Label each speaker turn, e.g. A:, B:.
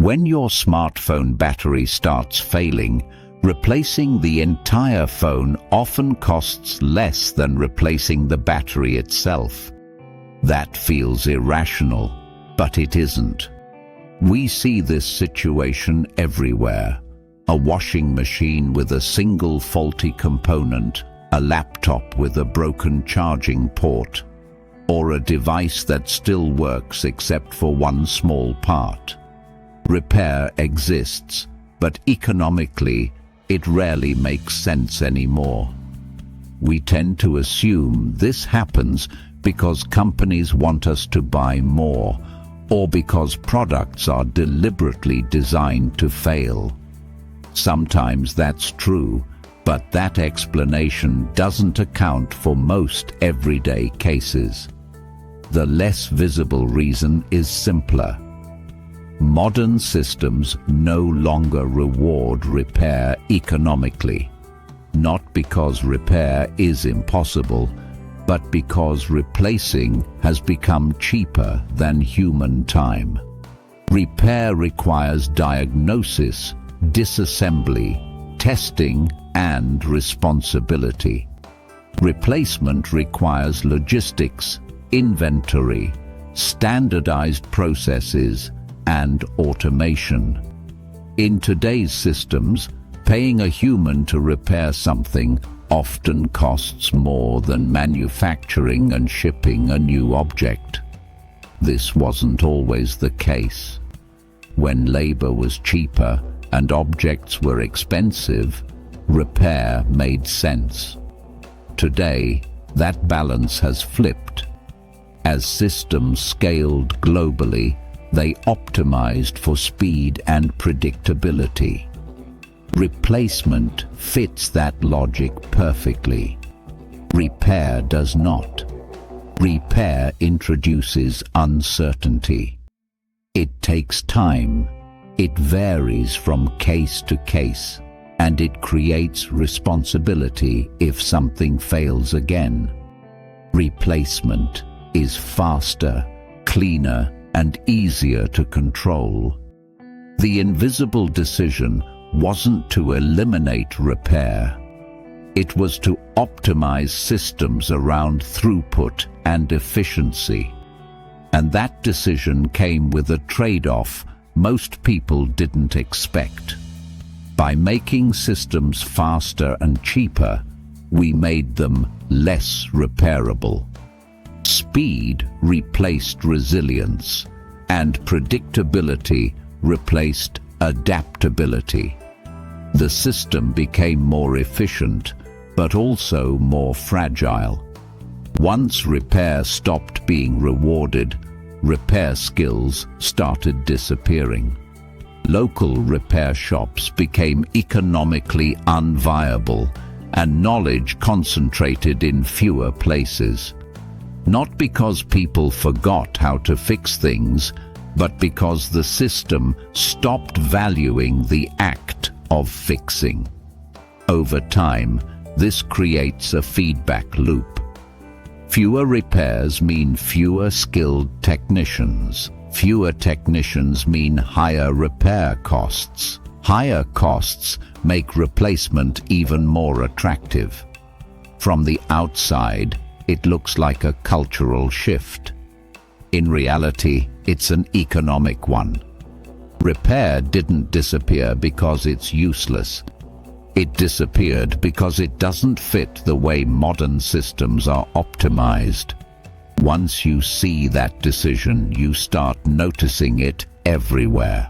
A: When your smartphone battery starts failing, replacing the entire phone often costs less than replacing the battery itself. That feels irrational, but it isn't. We see this situation everywhere. A washing machine with a single faulty component, a laptop with a broken charging port, or a device that still works except for one small part. Repair exists, but economically, it rarely makes sense anymore. We tend to assume this happens because companies want us to buy more, or because products are deliberately designed to fail. Sometimes that's true, but that explanation doesn't account for most everyday cases. The less visible reason is simpler. Modern systems no longer reward repair economically, not because repair is impossible, but because replacing has become cheaper than human time. Repair requires diagnosis, disassembly, testing, and responsibility. Replacement requires logistics, inventory, standardized processes, and automation. In today's systems, paying a human to repair something often costs more than manufacturing and shipping a new object. This wasn't always the case. When labor was cheaper and objects were expensive, repair made sense. Today, that balance has flipped. As systems scaled globally, they optimized for speed and predictability. Replacement fits that logic perfectly. Repair does not. Repair introduces uncertainty. It takes time, it varies from case to case, and it creates responsibility if something fails again. Replacement is faster, cleaner, and easier to control. The invisible decision wasn't to eliminate repair. It was to optimize systems around throughput and efficiency. And that decision came with a trade-off most people didn't expect. By making systems faster and cheaper, we made them less repairable. Speed replaced resilience, and predictability replaced adaptability. The system became more efficient, but also more fragile. Once repair stopped being rewarded, repair skills started disappearing. Local repair shops became economically unviable, and knowledge concentrated in fewer places. Not because people forgot how to fix things, but because the system stopped valuing the act of fixing. Over time, this creates a feedback loop. Fewer repairs mean fewer skilled technicians. Fewer technicians mean higher repair costs. Higher costs make replacement even more attractive. From the outside, it looks like a cultural shift. In reality, it's an economic one. Repair didn't disappear because it's useless. It disappeared because it doesn't fit the way modern systems are optimized. Once you see that decision, you start noticing it everywhere.